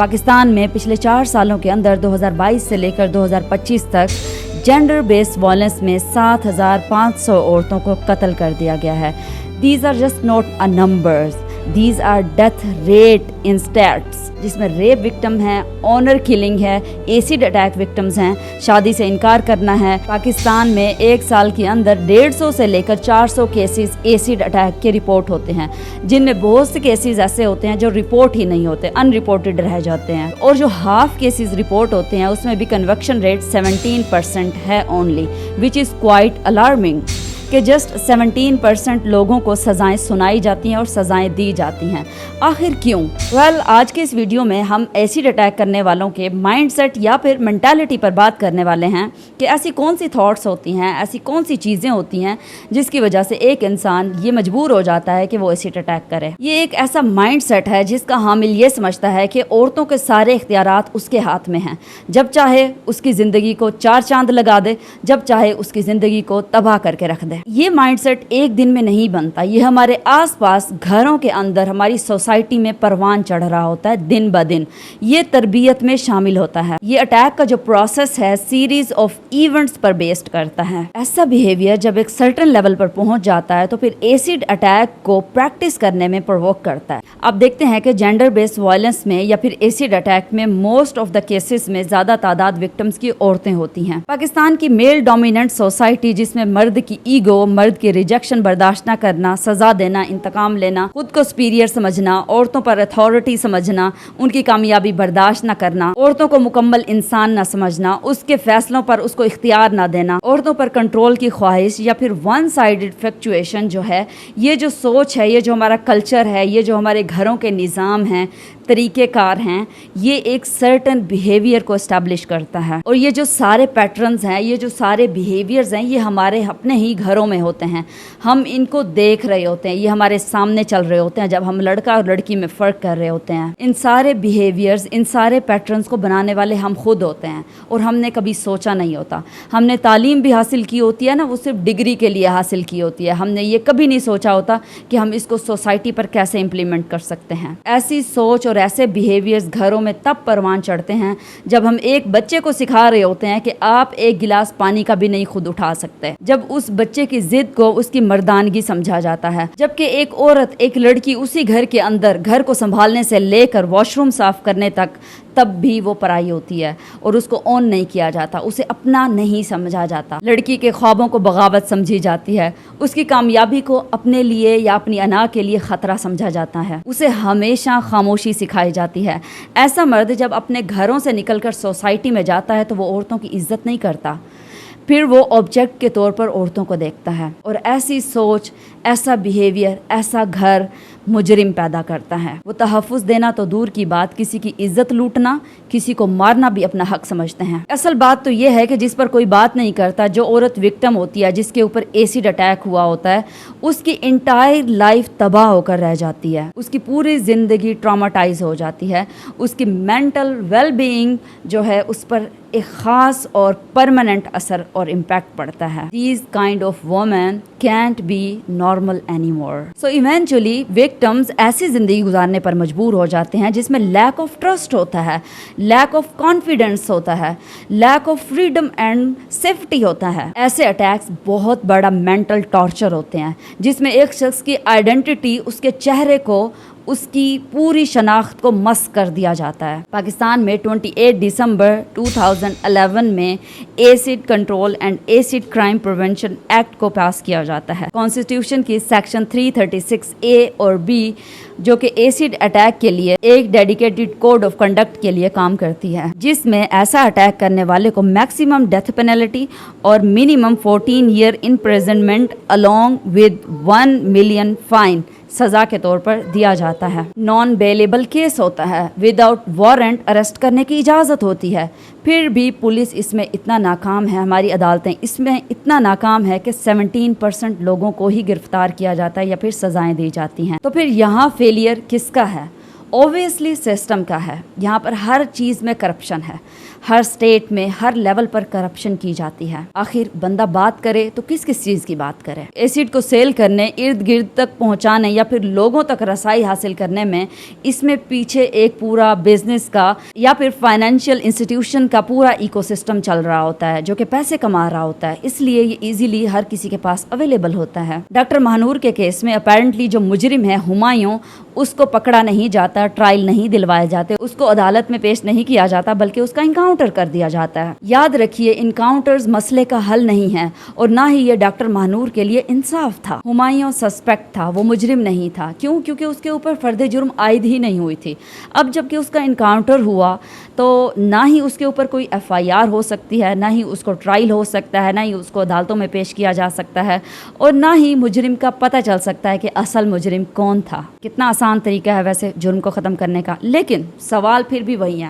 پاکستان میں پچھلے 4 سالوں کے اندر 2022 سے لے کر 2025 تک جینڈر بیسڈ وائلنس میں 7,500 عورتوں کو قتل کر دیا گیا ہے. These are just not a numbers. These are death rate in stats, جس میں ریپ وکٹم ہیں, آنر کلنگ ہے, ایسڈ اٹیک وکٹمز ہیں, شادی سے انکار کرنا ہے. پاکستان میں ایک سال کے اندر 150 سے لے کر 400 کیسز ایسڈ اٹیک کے رپورٹ ہوتے ہیں, جن میں بہت سے کیسز ایسے ہوتے ہیں جو رپورٹ ہی نہیں ہوتے, ان رپورٹڈ رہ جاتے ہیں, اور جو ہاف کیسز رپورٹ ہوتے ہیں اس میں بھی کنوکشن ریٹ 17% ہے only, which is quite alarming کہ جسٹ 17% لوگوں کو سزائیں سنائی جاتی ہیں اور سزائیں دی جاتی ہیں. آخر کیوں؟ آج کے اس ویڈیو میں ہم ایسڈ اٹیک کرنے والوں کے مائنڈ سیٹ یا پھر مینٹالٹی پر بات کرنے والے ہیں کہ ایسی کون سی تھاٹس ہوتی ہیں, ایسی کون سی چیزیں ہوتی ہیں جس کی وجہ سے ایک انسان یہ مجبور ہو جاتا ہے کہ وہ ایسڈ اٹیک کرے. یہ ایک ایسا مائنڈ سیٹ ہے جس کا حامل یہ سمجھتا ہے کہ عورتوں کے سارے اختیارات اس کے ہاتھ میں ہیں, جب چاہے اس کی زندگی کو 4 چاند لگا دے, جب چاہے اس کی زندگی کو تباہ کر کے رکھ دے. یہ مائنڈ سیٹ ایک دن میں نہیں بنتا, یہ ہمارے آس پاس گھروں کے اندر ہماری سوسائٹی میں پروان چڑھ رہا ہوتا ہے دن بہ دن. یہ تربیت میں شامل ہوتا ہے. یہ اٹیک کا جو پروسیس ہے series of events per based کرتا ہے. ایسا بیہیویئر جب ایک سرٹن لیول پر پہنچ جاتا ہے تو پھر ایسڈ اٹیک کو پریکٹس کرنے میں پرووک کرتا ہے. اب دیکھتے ہیں کہ جینڈر بیسڈ وائلنس میں یا پھر ایسڈ اٹیک میں موسٹ آف دا کیسز میں زیادہ تعداد وکٹمز کی عورتیں ہوتی ہیں. پاکستان کی میل ڈومیننٹ سوسائٹی جس میں مرد کی ایگو, مرد کی ریجیکشن برداشت نہ کرنا, سزا دینا, انتقام لینا, خود کو سپیریئر سمجھنا, عورتوں پر اتھارٹی سمجھنا, ان کی کامیابی برداشت نہ کرنا, عورتوں کو مکمل انسان نہ سمجھنا, اس کے فیصلوں پر اس کو اختیار نہ دینا, عورتوں پر کنٹرول کی خواہش یا پھر ون سائیڈڈ فلیکچویشن جو ہے, یہ جو سوچ ہے, یہ جو ہمارا کلچر ہے, یہ جو ہمارے گھروں کے نظام ہیں, طریقہ کار ہیں, یہ ایک سرٹن بیہیویئر کو اسٹیبلش کرتا ہے. اور یہ جو سارے پیٹرنز ہیں, یہ جو سارے بیہیویئرز ہیں, یہ ہمارے اپنے ہی گھروں میں ہوتے ہیں. ہم ان کو دیکھ رہے ہوتے ہیں, یہ ہمارے سامنے چل رہے ہوتے ہیں جب ہم لڑکا اور لڑکی میں فرق کر رہے ہوتے ہیں. ان سارے بیہیویئرز, ان سارے پیٹرنز کو بنانے والے ہم خود ہوتے ہیں, اور ہم نے کبھی سوچا نہیں ہوتا. ہم نے تعلیم بھی حاصل کی ہوتی ہے نا, وہ صرف ڈگری کے لیے حاصل کی ہوتی ہے. ہم نے یہ کبھی نہیں سوچا ہوتا کہ ہم اس کو سوسائٹی پر کیسے امپلیمنٹ کر سکتے ہیں. ایسی سوچ اور ایسے بیہیویئرز گھروں میں تب پروان چڑھتے ہیں جب ہم ایک بچے کو سکھا رہے ہوتے ہیں کہ آپ ایک گلاس پانی کا بھی نہیں خود اٹھا سکتے, جب اس بچے کی ضد کو اس کی مردانگی سمجھا جاتا ہے, جبکہ ایک عورت, ایک لڑکی اسی گھر کے اندر گھر کو سنبھالنے سے لے کر واش روم صاف کرنے تک تب بھی وہ پرائی ہوتی ہے اور اس کو اون نہیں کیا جاتا, اسے اپنا نہیں سمجھا جاتا. لڑکی کے خوابوں کو بغاوت سمجھی جاتی ہے, اس کی کامیابی کو اپنے لیے یا اپنی انا کے لیے خطرہ سمجھا جاتا ہے, اسے ہمیشہ خاموشی سکھائی جاتی ہے. ایسا مرد جب اپنے گھروں سے نکل کر سوسائٹی میں جاتا ہے تو وہ عورتوں کی عزت نہیں کرتا, پھر وہ آبجیکٹ کے طور پر عورتوں کو دیکھتا ہے. اور ایسی سوچ, ایسا بیہیویئر, ایسا گھر مجرم پیدا کرتا ہے. وہ تحفظ دینا تو دور کی بات, کسی کی عزت لوٹنا, کسی کو مارنا بھی اپنا حق سمجھتے ہیں. اصل بات تو یہ ہے کہ جس پر کوئی بات نہیں کرتا, جو عورت وکٹم ہوتی ہے, جس کے اوپر ایسڈ اٹیک ہوا ہوتا ہے, اس کی انٹائر لائف تباہ ہو کر رہ جاتی ہے, اس کی پوری زندگی ٹراماٹائز ہو جاتی ہے, اس کی مینٹل ویل بینگ جو ہے اس پر ایک خاص اور پرماننٹ اثر اور امپیکٹ پڑتا ہے. These kind of women can't be normal anymore. So eventually victims ایسی زندگی گزارنے پر مجبور ہو جاتے ہیں جس میں لیک آف ٹرسٹ ہوتا ہے, لیک آف کانفیڈنس ہوتا ہے, lack of freedom and safety ہوتا ہے. ایسے اٹیکس بہت بڑا مینٹل ٹارچر ہوتے ہیں جس میں ایک شخص کی آئیڈینٹی, اس کے چہرے کو, اس کی پوری شناخت کو مسخ کر دیا جاتا ہے. پاکستان میں 28 دسمبر 2011 میں acid control and acid crime prevention act کو پاس کیا جاتا ہے. کانسٹیٹیوشن کی سیکشن 336A اور B جو کہ ایسڈ اٹیک کے لیے ایک ڈیڈیکیٹڈ کوڈ آف کنڈکٹ کے لیے کام کرتی ہے, جس میں ایسا اٹیک کرنے والے کو میکسیمم ڈیتھ پینلٹی اور minimum 14 year imprisonment along with 1 million fine سزا کے طور پر دیا جاتا ہے. نان بیلیبل کیس ہوتا ہے, وداؤٹ وارنٹ اریسٹ کرنے کی اجازت ہوتی ہے, پھر بھی پولیس اس میں اتنا ناکام ہے, ہماری عدالتیں اس میں اتنا ناکام ہے کہ 17% لوگوں کو ہی گرفتار کیا جاتا ہے یا پھر سزائیں دی جاتی ہیں. تو پھر یہاں فیلئر کس کا ہے؟ اوبیسلی سسٹم کا ہے. یہاں پر ہر چیز میں کرپشن ہے, ہر اسٹیٹ میں ہر لیول پر کرپشن کی جاتی ہے. آخر بندہ بات کرے تو کس کس چیز کی بات کرے؟ ایسڈ کو سیل کرنے, ارد گرد تک پہنچانے یا پھر لوگوں تک رسائی حاصل کرنے میں اس میں پیچھے ایک پورا بزنس کا یا پھر فائنینشیل انسٹیٹیوشن کا پورا ایکو سسٹم چل رہا ہوتا ہے جو کہ پیسے کما رہا ہوتا ہے, اس لیے یہ ایزیلی ہر کسی کے پاس اویلیبل ہوتا ہے. ڈاکٹر مہنور کے کیس میں اپیرنٹلی جو مجرم ہے ہمایوں, اس کو پکڑا نہیں جاتا, ٹرائل نہیں دلوائے جاتے, اس کو عدالت میں پیش نہیں کیا جاتا بلکہ اس کا انکاؤنٹر کر دیا جاتا ہے. یاد رکھیے انکاؤنٹرز مسئلے کا حل نہیں ہے اور نہ ہی یہ ڈاکٹر مہنور کے لیے انصاف تھا. ہمایوں سسپیکٹ تھا, وہ مجرم نہیں تھا. کیوں؟ کیونکہ اس کے اوپر فرد جرم عائد ہی نہیں ہوئی تھی. اب جب کہ اس کا انکاؤنٹر ہوا تو نہ ہی اس کے اوپر کوئی ایف آئی آر ہو سکتی ہے, نہ ہی اس کو ٹرائل ہو سکتا ہے, نہ ہی اس کو عدالتوں میں پیش کیا جا سکتا ہے, اور نہ ہی مجرم کا پتہ چل سکتا ہے کہ اصل مجرم کون تھا. کتنا آسان طریقہ ہے ویسے جرم کو ختم کرنے کا. لیکن سوال پھر بھی وہی ہے,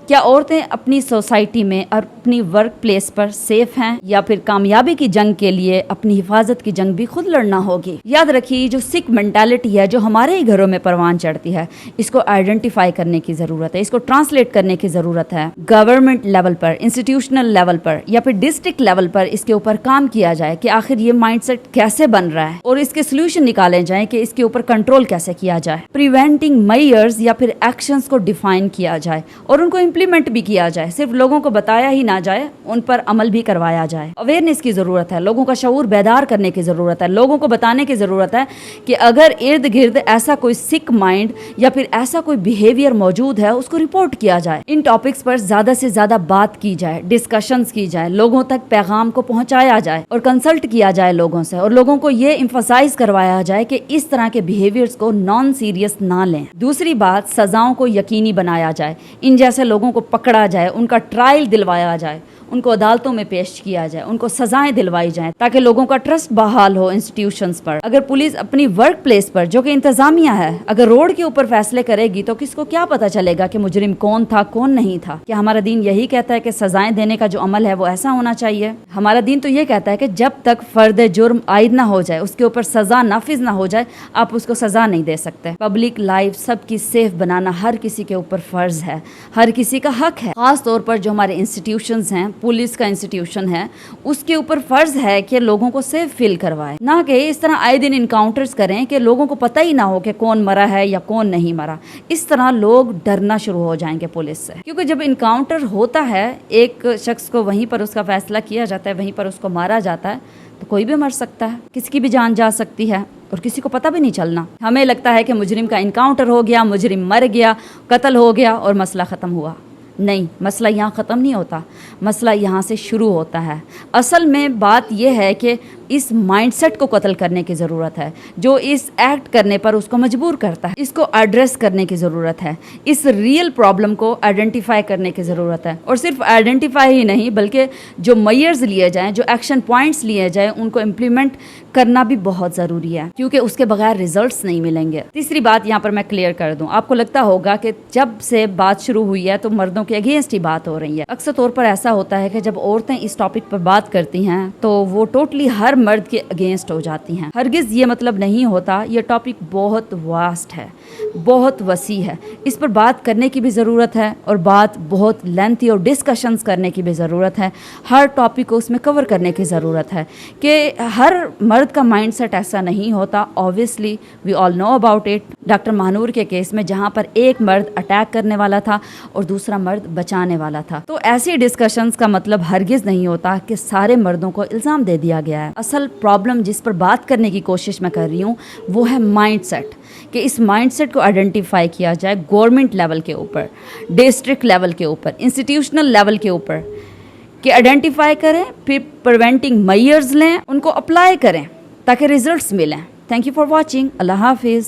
کیا عورتیں اپنی سوسائٹی میں اور اپنی ورک پلیس پر سیف ہیں, یا پھر کامیابی کی جنگ کے لیے اپنی حفاظت کی جنگ بھی خود لڑنا ہوگی؟ یاد رکھیے جو سکھ مینٹالٹی ہے جو ہمارے ہی گھروں میں پروان چڑھتی ہے, اس کو آئیڈینٹیفائی کرنے کی ضرورت ہے, اس کو ٹرانسلیٹ کرنے کی ضرورت ہے. گورنمنٹ لیول پر, انسٹیٹیوشنل لیول پر یا پھر ڈسٹرکٹ لیول پر اس کے اوپر کام کیا جائے کہ آخر یہ مائنڈ سیٹ کیسے بن رہا ہے اور اس کے سولوشن نکالے جائیں کہ اس کے اوپر کنٹرول کیسے کیا جائے. پریونٹنگ میئرز یا پھر ایکشنز کو ڈیفائن کیا جائے اور ان کو امپلیمنٹ بھی کیا جائے. صرف لوگوں کو بتایا ہی نہ جائے, ان پر عمل بھی کروایا جائے. اویئرنیس کی ضرورت ہے, لوگوں کا شعور بیدار کرنے کی ضرورت ہے, لوگوں کو بتانے کی ضرورت ہے کہ اگر ارد گرد ایسا کوئی سک مائنڈ یا پھر ایسا کوئی بیہیویئر موجود ہے اس کو رپورٹ کیا جائے. ان ٹاپکس پر زیادہ سے زیادہ بات کی جائے, ڈسکشنز کی جائے, لوگوں تک پیغام کو پہنچایا جائے اور کنسلٹ کیا جائے لوگوں سے, اور لوگوں کو یہ ایمفسائز کروایا جائے کہ اس طرح کے بیہیویئرز کو نان سیریس نہ لیں. دوسری بات, سزاؤں کو یقینی بنایا جائے. ان جیسے لوگوں کو پکڑا جائے, ان کا ٹرائل دلوایا جائے, ان کو عدالتوں میں پیش کیا جائے, ان کو سزائیں دلوائی جائیں تاکہ لوگوں کا ٹرسٹ بحال ہو انسٹیٹیوشنز پر. اگر پولیس اپنی ورک پلیس پر جو کہ انتظامیہ ہے اگر روڈ کے اوپر فیصلے کرے گی تو کس کو کیا پتا چلے گا کہ مجرم کون تھا کون نہیں تھا؟ کیا ہمارا دین یہی کہتا ہے کہ سزائیں دینے کا جو عمل ہے وہ ایسا ہونا چاہیے؟ ہمارا دین تو یہ کہتا ہے کہ جب تک فرد جرم عائد نہ ہو جائے, اس کے اوپر سزا نافذ نہ ہو جائے, آپ اس کو سزا نہیں دے سکتے. پبلک لائف سب کی سیف بنانا ہر کسی کے اوپر فرض ہے, ہر کسی کا حق ہے. خاص طور پر جو ہمارے انسٹیٹیوشنز ہیں, پولیس کا انسٹیٹیوشن ہے, اس کے اوپر فرض ہے کہ لوگوں کو سیف فیل کروائے, نہ کہ اس طرح آئے دن انکاؤنٹرز کریں کہ لوگوں کو پتہ ہی نہ ہو کہ کون مرا ہے یا کون نہیں مرا. اس طرح لوگ ڈرنا شروع ہو جائیں گے پولیس سے, کیونکہ جب انکاؤنٹر ہوتا ہے ایک شخص کو وہیں پر اس کا فیصلہ کیا جاتا ہے, وہیں پر اس کو مارا جاتا ہے, تو کوئی بھی مر سکتا ہے, کسی کی بھی جان جا سکتی ہے اور کسی کو پتہ بھی نہیں چلنا. ہمیں لگتا ہے کہ مجرم کا انکاؤنٹر ہو گیا, مجرم مر گیا, قتل ہو گیا اور مسئلہ ختم ہوا. نہیں, مسئلہ یہاں ختم نہیں ہوتا, مسئلہ یہاں سے شروع ہوتا ہے. اصل میں بات یہ ہے کہ اس مائنڈ سیٹ کو قتل کرنے کی ضرورت ہے جو اس ایکٹ کرنے پر اس کو مجبور کرتا ہے. اس کو ایڈریس کرنے کی ضرورت ہے, اس ریئل پرابلم کو آئیڈینٹیفائی کرنے کی ضرورت ہے. اور صرف آئیڈینٹیفائی ہی نہیں بلکہ جو میئرز لیے جائیں, جو ایکشن پوائنٹس لیے جائیں, ان کو امپلیمنٹ کرنا بھی بہت ضروری ہے, کیونکہ اس کے بغیر ریزلٹس نہیں ملیں گے. تیسری بات یہاں پر میں کلیئر کر دوں, آپ کو لگتا ہوگا کہ جب سے بات شروع ہوئی ہے تو مردوں کے اگینسٹ ہی بات ہو رہی ہے. اکثر طور پر ایسا ہوتا ہے کہ جب عورتیں اس ٹاپک پر بات کرتی ہیں تو وہ ٹوٹلی ہر مرد کے اگینسٹ ہو جاتی ہیں. ہرگز یہ مطلب نہیں ہوتا. یہ ٹاپک بہت واسٹ ہے, بہت وسیع ہے, اس پر بات کرنے کی بھی ضرورت ہے اور بات بہت لینتھی اور ڈسکشنز کرنے کی بھی ضرورت ہے. ہر ٹاپک کو اس میں کور کرنے کی ضرورت ہے کہ ہر مرد کا مائنڈ سیٹ ایسا نہیں ہوتا. Obviously we all know about it. Doctor Mahnoor کے کیس میں جہاں پر ایک مرد اٹیک کرنے والا تھا اور دوسرا مرد بچانے والا تھا, تو ایسی ڈسکشنز کا مطلب ہرگز نہیں ہوتا کہ سارے مردوں کو الزام دے دیا گیا ہے. اصل پرابلم جس پر بات کرنے کی کوشش میں کر رہی ہوں وہ ہے مائنڈ سیٹ, کہ اس مائنڈ سیٹ کو آئیڈینٹیفائی کیا جائے گورنمنٹ لیول کے اوپر, ڈسٹرکٹ لیول کے اوپر, انسٹیٹیوشنل لیول کے اوپر, کہ آئیڈینٹیفائی کریں, پھر پریونٹنگ میئرز لیں, ان کو اپلائی کریں تاکہ ریزلٹس ملیں. Thank you for watching. اللہ حافظ.